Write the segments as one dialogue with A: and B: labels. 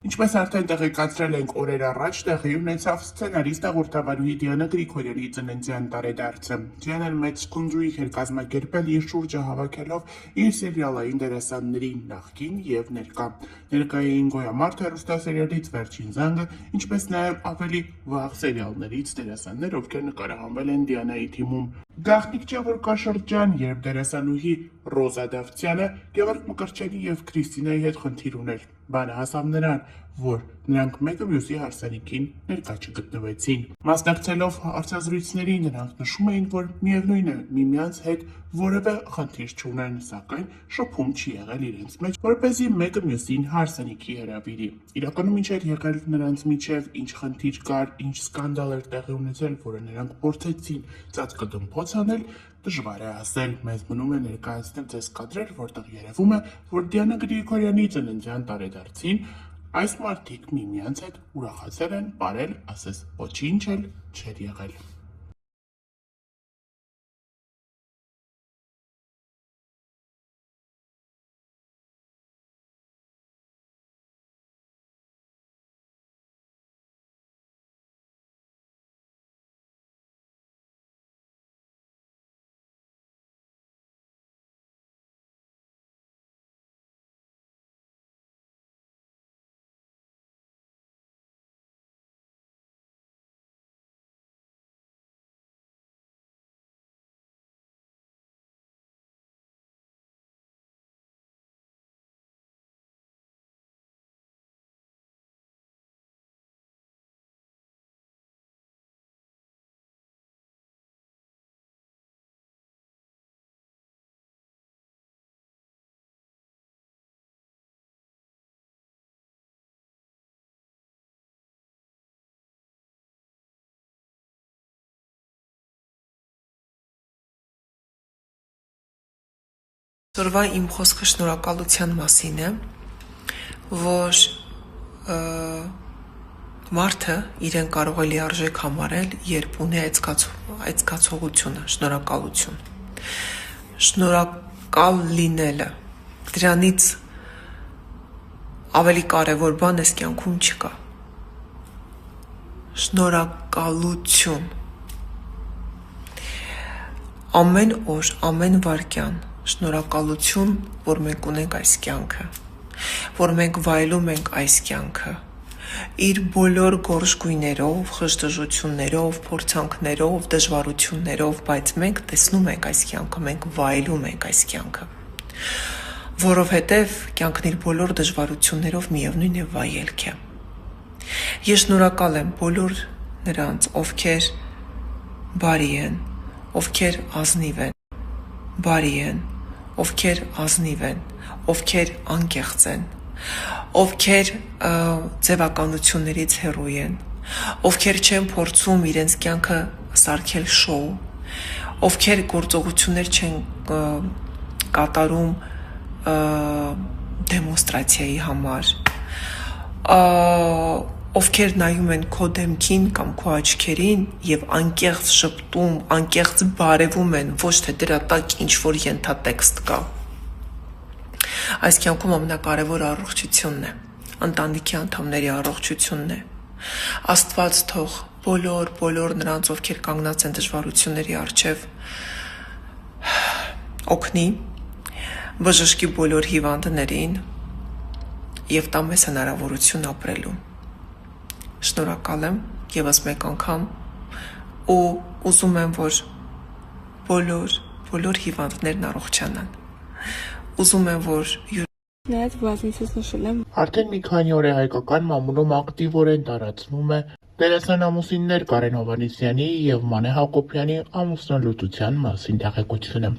A: Ինչպես արդեն տեղեկացրել ենք օրեր առաջ, տեղի ունեցավ սցենարիստ հաղորդավարուհի Դիանա Գրիգորյանի ծննդյան տարեդարձը։ Դիանան մեծ սկունդրույթ էր կազմակերպել իր շուրջը հավաքելով իր սերիալային դերասանների նախկին եւ ներկա։ Ներկային Գոյամարտ հեռուստասերիալից Վերջին զանգը, ինչպես նաեւ ավելի վաղ սերիալներից դերասաններ, ովքեր նկարահանվել են Դիանայի թիմում։ Գաղտնիք չէ, որ կա շրջան, երբ դերասանուհի Ռոզա Դավթյանը Գևորգ Մկրտչյանի եւ Քրիստինայի հետ խնդիր ուներ։ Բանը հասավ նրան, որ նրանք մեկը մյուսի հարսանիքին ներկա չգտնվեցին։ Մասնակցելով հարցազրույցների նրանք նշում էին, որ միևնույն է միմյանց հետ որևէ խնդիր չունեն, սակայն շփում չի եղել իրենց մեջ, որպեսզի մեկը մյուսին հարսանիքի հրավիրի։ Իրականում ինչ էր եղել նրանց միջև, ինչ խնդիր կար, ինչ սկանդալ էր տեղի ունեցել, որը նրանք փորձեցին ծածկդմփոց անել, դժվար է ասել։ Մեզ մնում է ներկայացնել ձեզ կադրեր, որտեղ երևում է, որ Դիանա Գրիգորյանի ծննդյան տարեդարձին այս մարդիկ միմյանց հետ ուրախացել են, բարել, ասես ոչինչ էլ չէր եղել։
B: Այսօրվա իմ խոսքը շնորհակալության մասին է, որ մարդը իրեն կարող է լիարժեք համարել, երբ ունի այդ զգացողությունը, շնորհակալություն։ Շնորհակալ լինելը, դրանից ավելի կարևոր բան այս կյանքում չկա։ Շնորհակալություն։ Ամեն օր, ամեն վայրկյան շնորհակալություն, որ մենք ունենք այս կյանքը, որ մենք վայելում ենք այս կյանքը, իր բոլոր գորշ-գույներով, խժդժություններով, փորձանքներով, դժվարություններով, բայց մենք տեսնում ենք այս կյանքը, մենք վայելում ենք այս կյանքը, որովհետև կյանքն իր բոլոր դժվարություններով միևնույն է վայելք է։ Ես շնորհակալ եմ բոլոր նրանց, ովքեր բարի են, ովքեր ազնիվ են, բարի են, ովքեր ազնիվ են, ովքեր անկեղծ են, ովքեր ձևականություններից հեռու են, ովքեր չեն փորձում իրենց կյանքը սարքել շոու, ովքեր գործողություններ չեն կատարում դեմոնստրացիայի համար, ովքեր նայում են քո դեմքին կամ քո աչքերին եւ անկեղծ շփտում, անկեղծ բարևում են, ոչ թե դրա տակ ինչ-որ ենթատեքստ կա։ Այս կյանքում ամենակարևորը առողջությունն է, ընտանիքի անդամների առողջությունն է։ Աստված թող բոլոր նրանց, ովքեր կանգնած են դժվարությունների առջև, օգնի, բժշկի բոլոր հիվանդներին եւ տա մեզ հնարավորություն ապրելու։ Շնորհակալ եմ եւս մեկ անգամ ու ուզում եմ, որ բոլոր հիվանդներն առողջանան։ Ուզում եմ, որ
C: Նայած բազմիցս նշել եմ։
A: Արդեն մի քանի օր է հայկական մամուլում ակտիվորեն տարածվում է դերասան ամուսիններ Կարեն Հովհաննիսյանի եւ Մանե Հակոբյանի ամուսնալուծության մասին տեղեկությունը։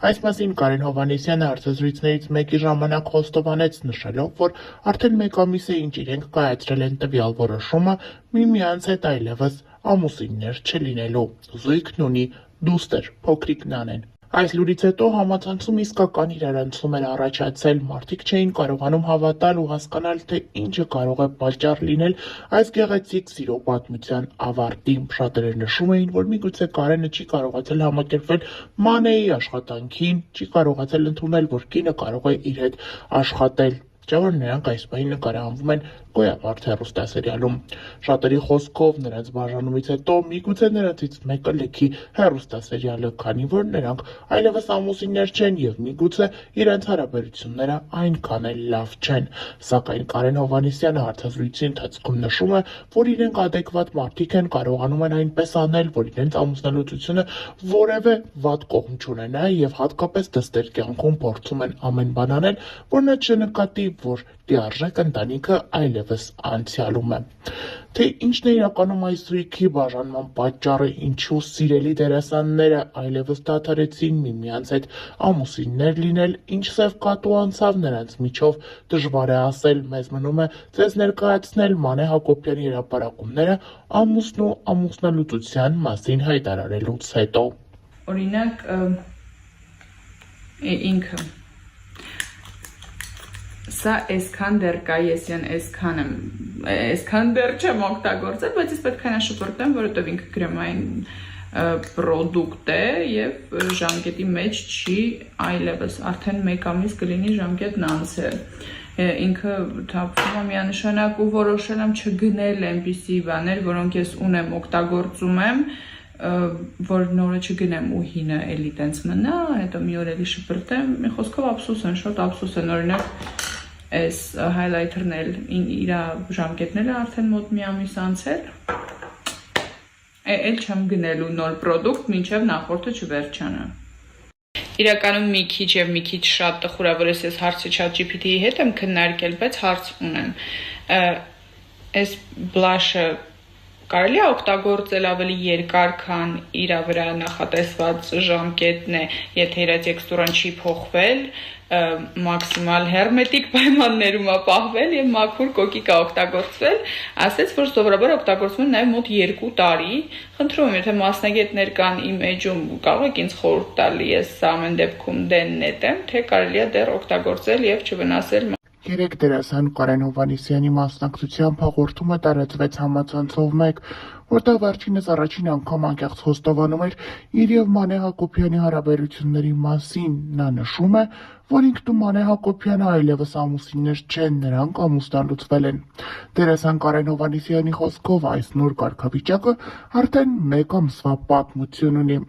A: Այս մասին Կարեն Հովհաննիսյանը հարցազրույցներից մեկի ժամանակ խոստովանեց, նշելով, որ արդեն մեկ ամիս է ինչ իրենք կայացրել են տվյալ որոշումը միմյանց հետ այլևս ամուսիններ չլինելու։ Զույգն ունի դուստր, փոքրիկ Նանեն։ Այս լուրից հետո համացանցում իսկական իրարանցում էր առաջացել, մարդիկ չէին կարողանում հավատալ ու հասկանալ, թե ինչը կարող է պատճառ լինել այս գեղեցիկ սիրո պատմության ավարտի։ Շատերը նշում էին, որ միգուցե Կարենը չի կարողացել համակերպվել Մանեի աշխատանքին, չի կարողացել ընդունել, որ կինը կարող է իր հետ աշխատել։ Չէ՞ որ նրանք այս պահին նկարահանվում են գոյամարդ հեռուստասերիալում։ Շատերի խոսքով նրանց բաժանումից հետո միգուցե նրանցից մեկը լքի հեռուստասերիալը, քանի որ նրանք այլևս ամուսիններ չեն եւ միգուցե իրենց հարաբերությունները այնքան էլ լավ չեն։ Սակայն Կարեն Հովհաննիսյանը հարցազրույցի ընթացքում նշում է, որ իրենք adekvat մարդիկ են, կարողանում են այնպես անել, որ իրենց ամուսնալուծությունը որևէ վատ կողմ չունենա եւ հատկապես դստեր կյանքում փորձում են ամեն բան անել, որ նա չնկատի, որ լիարժեք ընտանիքը այլևս անցյալում է։ Թե ինչն է իրականում այս զույգի բաժանման պատճառը, ինչու սիրելի դերասանները այլևս դադարեցին միմյանց հետ ամուսիններ լինել, ինչ սև կատու անցավ նրանց միջով, դժվար է ասել, մեզ մնում է ձեզ ներկայացնել Մանե Հակոբյանի հրապարակումները ամուսնու ամուսնալուծության մասին հայտարարելուց հետո։
D: Օրինակ ինքը սա այսքան դեռ կա, ես այսքան դեռ չեմ օգտագործել, բայց ես պետք է շփոթեմ, որովհետև ինքը գրեմային պրոդուկտ է եւ ժամկետի մեջ չի այլևս արդեն 1 ամիս կլինի ժամկետն անցել։ Ինքը թափվում է միանշանակ ու որոշել եմ չգնել այնպիսի բաներ, որոնք ես ունեմ, օգտագործում եմ, որ նորը չգնեմ ու հինը էլի տենց մնա, հետո մի օր էլի շփրտեմ, մի խոսքով ափսոս են, շատ ափսոս են, օրինակ այս highlighter-ն էլ իր ժամկետն էլ արդեն մոտ մի ամիս անցել, էլ չեմ գնելու նոր պրոդուկտ, մինչև նախորդը չվերջանա։ Իրականում մի քիչ եւ մի քիչ շատ տխուրավոր ես հարցը ChatGPT-ի հետ եմ քննարկել, բայց հարց ունեմ։ Այս blush-ը կարելի է օգտագործել ավելի երկար, քան իր վրա նախատեսված ժամկետն է, եթե իր տեքստուրան չի փոխվել, մաքսիմալ հերմետիկ պայմաններում է պահվել եւ մաքուր կոկիկ է օգտագործվել, ասեց, որ սովորաբար օգտագործվում է նաեւ մոտ 2 տարի։ Խնդրում եմ, եթե մասնագետներ կան իմ էջում, կարող եք ինձ խորհուրդ տալ, ես ամեն դեպքում դեննետ եմ, թե կարելի է դեռ օգտագործել եւ չվնասել։
A: Երեք դերասան Կարեն Հովհաննիսյանի մասնակցությամբ հաղորդումը տարածվեց համացանցով մեկ, որտեղ վերջինս առաջին անգամ անկեղծ խոստովանում էր իր եւ Մանե Հակոբյանի հարաբերությունների մասին։ Նա նշում է, որ ինքն ու Մանե Հակոբյանը այլևս ամուսիններ չեն, նրանք ամուսնալուծվել են։ Դերասան Կարեն Հովհաննիսյանի խոսքով այս նոր կարգավիճակը արդեն 1 ամսվա պատմություն ունի։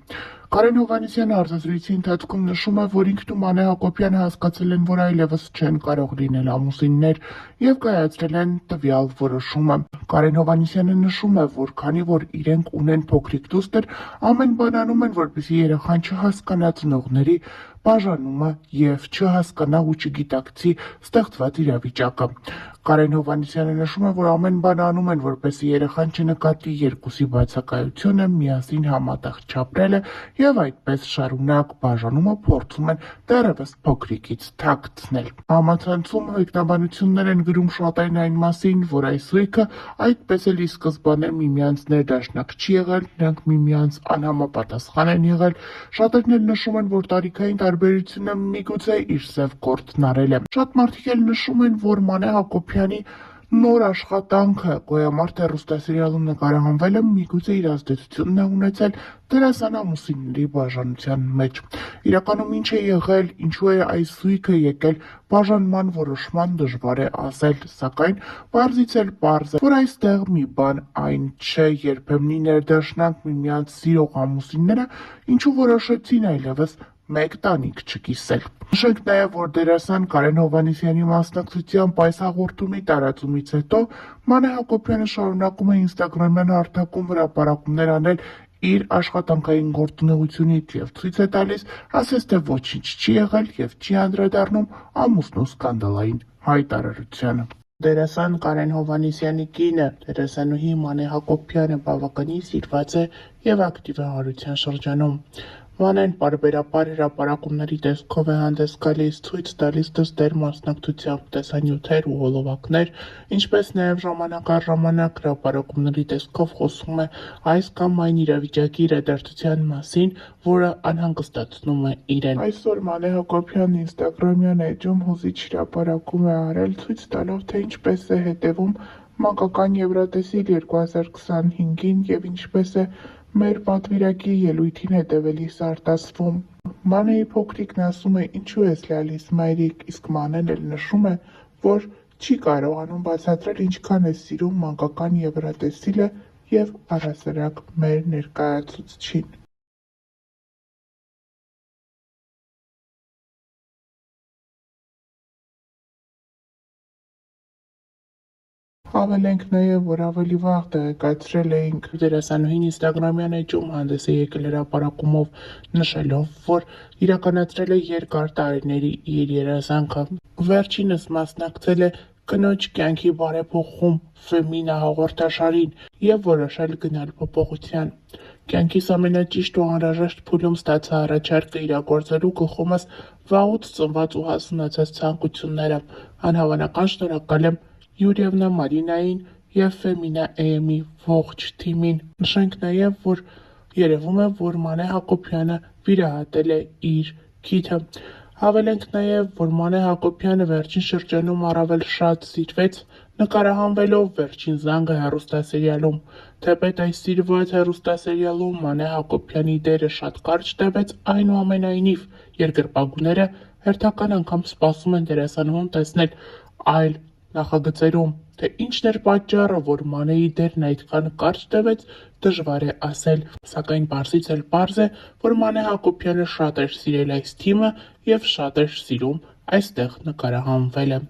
A: Կարեն Հովհաննիսյանը հարցազրույցի ընթացքում նշում է, որ ինքն ու Մանե Հակոբյանը հասկացել են, որ այլևս չեն կարող լինել ամուսիններ եւ կայացրել են տվյալ որոշումը։ Կարեն Հովհաննիսյանը նշում է, որ քանի որ իրենք ունեն փոքրիկ դուստր, ամեն բան անում են, որպեսզի երեխան չհասկանա ծնողների բաժանումը եւ չհասկանա ու չգիտակցի ստեղծված իրավիճակը։ Կարեն Հովհաննիսյանը նշում է, որ ամեն բան անում են, որպեսզի երեխան չնկատի երկուսի բացակայությունը, միասին համատեղ չապրելը եւ այդպես շարունակ բաժանումը փորձում են դեռևս փոքրիկից թաքցնել։ Համացանցում հայտնաբանություններ են գրում շատերն այն մասին, որ այս զույգը այդպես էլ ի սկզբանե միմյանց ներդաշնակ չի եղել, նրանք միմյանց անհամապատասխան են եղել։ Շատերն էլ նշում են, որ տարիքային տարբերությունը միգուցե իր սև գործն արել է։ Շատ մարդիկ էլ նշում են, որ Մանե Հակոբյանի նոր աշխատանքը գոյամարդ հեռուստասերիալում նկարահանվելը միգուցե իր ազդեցությունն է ունեցել դերասան ամուսինների բաժանության մեջ։ Իրականում ինչ է եղել, ինչու է այս զույգը եկել բաժանման որոշման դժվար է ասել, սակայն պարզից էլ պարզ է, որ այստեղ մի բան այն չէ, երբեմնի ներդաշնակ միմյանց սիրող ամուսինները ինչու որոշեցին այլևս մեկ տանիք չկիսել։ Նշենք նաև, որ դերասան Կարեն Հովհաննիսյանի մասնակցությամբ այս հաղորդումի տարածումից հետո Մանե Հակոբյանը շարունակում է ինստագրամյան հարթակում հրապարակումներ անել իր աշխատանքային գործունեությունից եւ ցույց է տալիս, ասես թե ոչինչ չի եղել եւ չի անդրադառնում ամուսնու սկանդալային հայտարարությանը։ Դերասան Կարեն Հովհաննիսյանի կինը, դերասանուհի Մանե Հակոբյանը բավականին սիրված է եւ ակտիվ է հարության շրջանում։ Մանեն պարբերաբար հրապարակումների տեսքով է հանդես գալիս, ցույց տալիս դստեր մասնակցությամբ տեսանյութեր ու հոլովակներ, ինչպես նաև ժամանակ առ ժամանակ հրապարակումների տեսքով խոսում է այս կամ այն իրավիճակի իրադարձության մասին, որը անհանգստացնում է իրեն։ Այսօր Մանե Հակոբյանն ինստագրամյան էջում հուզիչ հրապարակում է արել, ցույց տալով, թե ինչպես է հետևում մանկական Եվրատեսիլ 2025-ին եւ ինչպես է մեր պատվիրակի ելույթին հետևելիս արտասվում։ Մանեի փոքրիկն ասում է, ինչու ես լալիս մայրիկ, իսկ Մանեն էլ նշում է, որ չի կարողանում բացատրել ինչքան է սիրում մանկական Եվրատեսիլը և առհասարակ մեր ներկայացուցչին։ Հավելենք նաև, որ ավելի վաղ տեղեկացրել էինք դերասանուհին Ինստագրամյան էջում հանդես է եկել հրապարակումով նշելով, որ իրականացրել է երկար տարիների իր երազանքը։ Վերջինս մասնակցել է կնոջ կյանքի բարեփոխում Ֆեմինա հաղորդաշարին և որոշել գնալ փոփոխության։ Կյանքիս ամենաճիշտ ու անհրաժեշտ փուլում ստացա առաջարկը իրագործելու գլխումս վաղուց ծնված ու հասունացած ցանկությունները։ Անհավանական շնորհակալ եմ Յուրիևնա Մարինային և Ֆեմինա AM-ի ողջ թիմին։ Նշենք նաև, որ երևում է, որ Մանե Հակոբյանը վիրահատել է իր քիթը։ Հավելենք նաև, որ Մանե Հակոբյանը վերջին շրջանում առավել շատ սիրվեց նկարահանվելով Վերջին զանգը հեռուստասերիալում։ Թեպետ այս սիրված հեռուստասերիալում Մանե Հակոբյանի դերը շատ կարճ տևեց, այնուամենայնիվ երկրպագուները հերթական անգամ սպասում են դերասանուհուն տեսնել այլ նախագծերում։ Թե ինչն էր պատճառը, որ Մանեի դերն այդքան կարճ տևեց, դժվար է ասել, սակայն պարզից էլ պարզ է, որ Մանե Հակոբյանը շատ էր սիրել այս թիմը և շատ էր սիրում այստեղ նկարահանվելը։